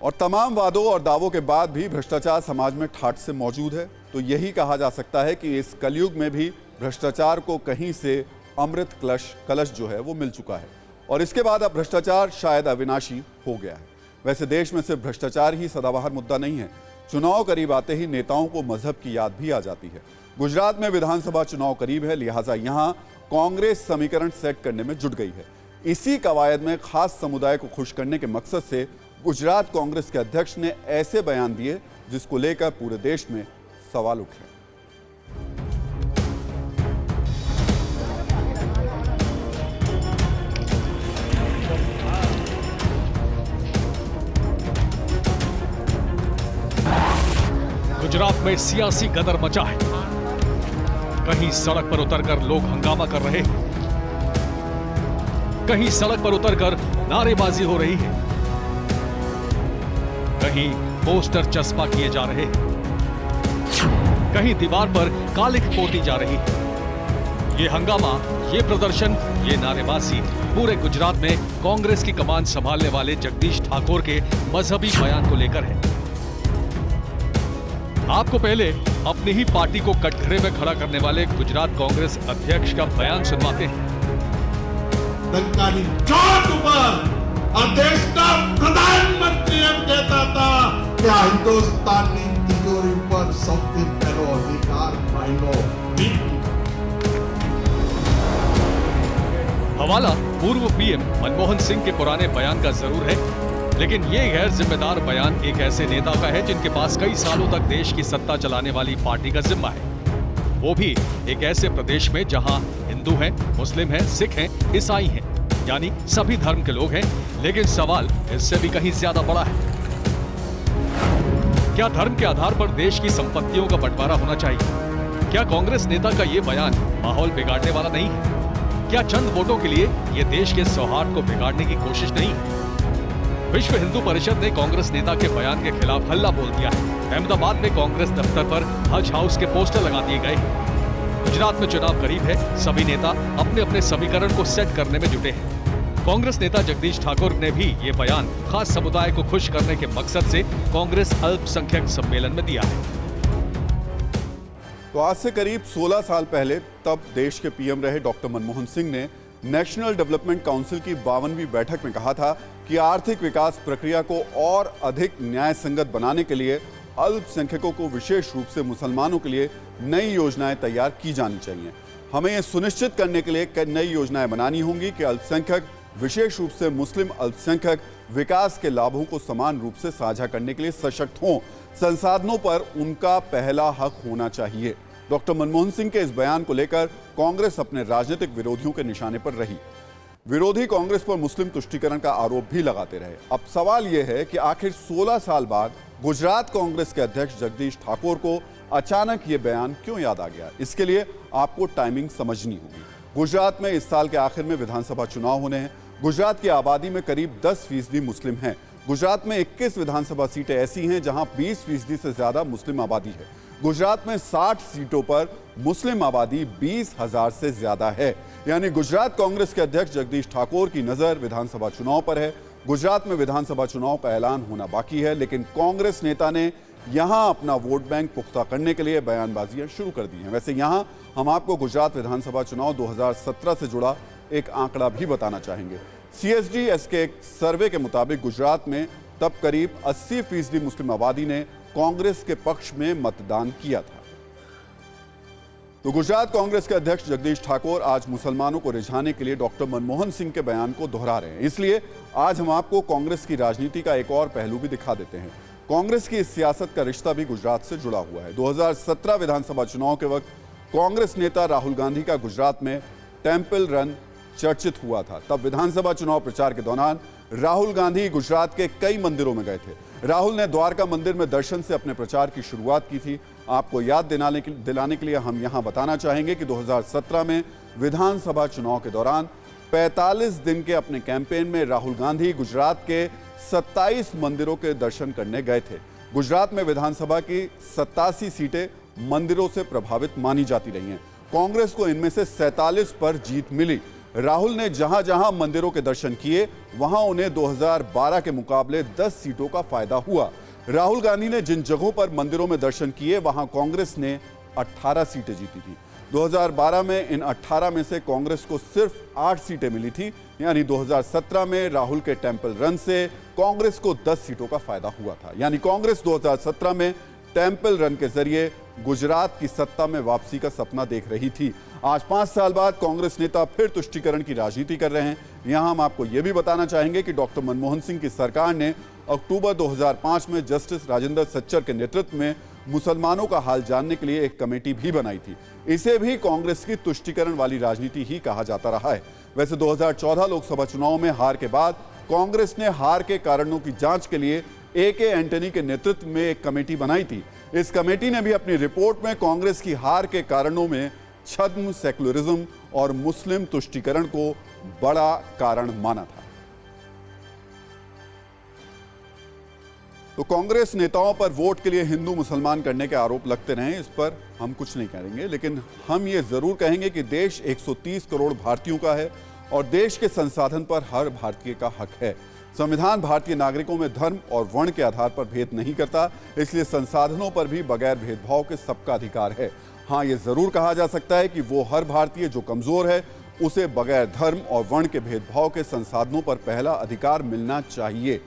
और तमाम वादों और दावों के बाद भी भ्रष्टाचार समाज में ठाठ से मौजूद है। तो यही कहा जा सकता है कि इस कलयुग में भी भ्रष्टाचार को कहीं से अमृत कलश जो है वो मिल चुका है और इसके बाद अब भ्रष्टाचार शायद अविनाशी हो गया है। वैसे देश में सिर्फ भ्रष्टाचार ही सदाबहार मुद्दा नहीं है। चुनाव करीब आते ही नेताओं को मजहब की याद भी आ जाती है। गुजरात में विधानसभा चुनाव करीब है, लिहाजा यहां कांग्रेस समीकरण सेट करने में जुट गई है। इसी कवायद में खास समुदाय को खुश करने के मकसद से गुजरात कांग्रेस के अध्यक्ष ने ऐसे बयान दिए जिसको लेकर पूरे देश में सवाल उठे। गुजरात में सियासी गदर मचा है। कहीं सड़क पर उतरकर लोग हंगामा कर रहे हैं, कहीं सड़क पर उतरकर नारेबाजी हो रही है, कहीं पोस्टर चस्पा किए जा रहे हैं, कहीं दीवार पर कालिख पोती जा रही है। ये हंगामा, ये प्रदर्शन, ये नारेबाजी पूरे गुजरात में कांग्रेस की कमान संभालने वाले जगदीश ठाकुर के मजहबी बयान को लेकर है। आपको पहले अपनी ही पार्टी को कटघरे में खड़ा करने वाले गुजरात कांग्रेस अध्यक्ष का बयान सुनवाते हैं। देश का प्रधानमंत्री एम कहता था कि हिंदुस्तानी तिजोरी पर सौથી પહેલો अधिकार मायनो हवाला पूर्व पीएम मनमोहन सिंह के पुराने बयान का जरूर है, लेकिन ये गैर जिम्मेदार बयान एक ऐसे नेता का है जिनके पास कई सालों तक देश की सत्ता चलाने वाली पार्टी का जिम्मा है, वो भी एक ऐसे प्रदेश में जहां हिंदू हैं, मुस्लिम हैं, सिख हैं, ईसाई हैं, यानी सभी धर्म के लोग हैं। लेकिन सवाल इससे भी कहीं ज्यादा बड़ा है। क्या धर्म के आधार पर देश की संपत्तियों का बंटवारा होना चाहिए? क्या कांग्रेस नेता का यह बयान माहौल बिगाड़ने वाला नहीं है? क्या चंद वोटों के लिए यह देश के सौहार्द को बिगाड़ने की कोशिश नहीं है? विश्व हिंदू परिषद ने कांग्रेस नेता के बयान के खिलाफ हल्ला बोल दिया है। अहमदाबाद में कांग्रेस दफ्तर पर हज हाउस के पोस्टर लगा दिए गए। गुजरात में चुनाव करीब है, सभी नेता अपने अपने समीकरण को सेट करने में जुटे हैं। कांग्रेस नेता जगदीश ठाकुर ने भी ये बयान खास समुदाय को खुश करने के मकसद से कांग्रेस अल्पसंख्यक सम्मेलन में दिया है। तो आज से करीब 16 साल पहले तब देश के पीएम रहे डॉक्टर मनमोहन सिंह ने नेशनल डेवलपमेंट काउंसिल की 52वीं बैठक में कहा था कि आर्थिक विकास प्रक्रिया को और अधिक न्याय संगत बनाने के लिए अल्पसंख्यकों को, विशेष रूप से मुसलमानों के लिए नई योजनाएं तैयार की जानी चाहिए। हमें यह सुनिश्चित करने के लिए नई योजनाएं बनानी होंगी कि अल्पसंख्यक, विशेष रूप से मुस्लिम अल्पसंख्यक, विकास के लाभों को समान रूप से साझा करने के लिए सशक्त हों। संसाधनों पर उनका पहला हक होना चाहिए। डॉक्टर मनमोहन सिंह के इस बयान को लेकर कांग्रेस अपने राजनीतिक विरोधियों के निशाने पर रही। विरोधी कांग्रेस पर मुस्लिम तुष्टीकरण का आरोप भी लगाते रहे। अब सवाल यह है कि आखिर 16 साल बाद गुजरात कांग्रेस के अध्यक्ष जगदीश ठाकुर को अचानक ये बयान क्यों याद आ गया? इसके लिए आपको टाइमिंग समझनी होगी। गुजरात में इस साल के आखिर में विधानसभा चुनाव होने हैं। गुजरात की आबादी में करीब 10% मुस्लिम हैं। गुजरात में 21 विधानसभा सीटें ऐसी हैं जहां 20% से ज्यादा मुस्लिम आबादी है। गुजरात में 60 सीटों पर मुस्लिम आबादी 20,000 से ज्यादा है। यानी गुजरात कांग्रेस के अध्यक्ष जगदीश ठाकुर की नजर विधानसभा चुनाव पर है। गुजरात में विधानसभा चुनाव का ऐलान होना बाकी है, लेकिन कांग्रेस नेता ने यहां अपना वोट बैंक पुख्ता करने के लिए बयानबाजियां शुरू कर दी हैं। वैसे यहां हम आपको गुजरात विधानसभा चुनाव 2017 से जुड़ा एक आंकड़ा भी बताना चाहेंगे। CSDS के एक सर्वे के मुताबिक गुजरात में तब करीब 80% मुस्लिम आबादी ने कांग्रेस के पक्ष में मतदान किया था। तो गुजरात कांग्रेस के अध्यक्ष जगदीश ठाकुर आज मुसलमानों को रिझाने के लिए डॉक्टर मनमोहन सिंह के बयान को दोहरा रहे हैं। इसलिए आज हम आपको कांग्रेस की राजनीति का एक और पहलू भी दिखा देते हैं। कांग्रेस की इस सियासत का रिश्ता भी गुजरात से जुड़ा हुआ है। 2017 विधानसभा चुनाव के वक्त कांग्रेस नेता राहुल गांधी का गुजरात में टेम्पल रन चर्चित हुआ था। तब विधानसभा चुनाव प्रचार के दौरान राहुल गांधी गुजरात के कई मंदिरों में गए थे। राहुल ने द्वारका मंदिर में दर्शन से अपने प्रचार की शुरुआत की थी। आपको याद दिलाने के लिए हम यहां बताना चाहेंगे कि 2017 में विधानसभा चुनाव के दौरान 45 दिन के अपने कैंपेन में राहुल गांधी गुजरात के 27 मंदिरों के दर्शन करने गए थे। गुजरात में विधानसभा की 87 सीटें मंदिरों से प्रभावित मानी जाती रही हैं। कांग्रेस को इनमें से 47 पर जीत मिली। राहुल ने जहां जहां मंदिरों के दर्शन किए वहां उन्हें 2012 के मुकाबले 10 सीटों का फायदा हुआ। राहुल गांधी ने जिन जगहों पर मंदिरों में दर्शन किए वहां कांग्रेस ने 18 सीटें जीती थी। 2012 में इन 18 में से कांग्रेस को सिर्फ 8 सीटें मिली थी, यानी 2017 में राहुल के टेंपल रन से कांग्रेस को 10 सीटों का फायदा हुआ था। यानी कांग्रेस 2017 में टेंपल रन के जरिए गुजरात की सत्ता में वापसी का सपना देख रही थी। आज 5 साल बाद कांग्रेस नेता फिर तुष्टीकरण की राजनीति कर रहे हैं। यहां हम आपको यह भी बताना चाहेंगे कि डॉक्टर मनमोहन सिंह की सरकार ने अक्टूबर 2005 में जस्टिस राजेंद्र सच्चर के नेतृत्व में मुसलमानों का हाल जानने के लिए एक कमेटी भी बनाई थी। इसे भी कांग्रेस की तुष्टीकरण वाली राजनीति ही कहा जाता रहा है। वैसे 2014 लोकसभा चुनाव में हार के बाद कांग्रेस ने हार के कारणों की जांच के लिए AK एंटनी के नेतृत्व में एक कमेटी बनाई थी। इस कमेटी ने भी अपनी रिपोर्ट में कांग्रेस की हार के कारणों में छद्म, सेकुलरिज्म और मुस्लिम तुष्टीकरण को बड़ा कारण माना था। तो कांग्रेस नेताओं पर वोट के लिए हिंदू मुसलमान करने के आरोप लगते रहे, इस पर हम कुछ नहीं करेंगे, लेकिन हम ये जरूर कहेंगे कि देश 130 करोड़ भारतीयों का है और देश के संसाधन पर हर भारतीय का हक है। संविधान भारतीय नागरिकों में धर्म और वर्ण के आधार पर भेद नहीं करता, इसलिए संसाधनों पर भी बगैर भेदभाव के सबका अधिकार है। हाँ, ये जरूर कहा जा सकता है कि वो हर भारतीय जो कमजोर है उसे बगैर धर्म और वर्ण के भेदभाव के संसाधनों पर पहला अधिकार मिलना चाहिए।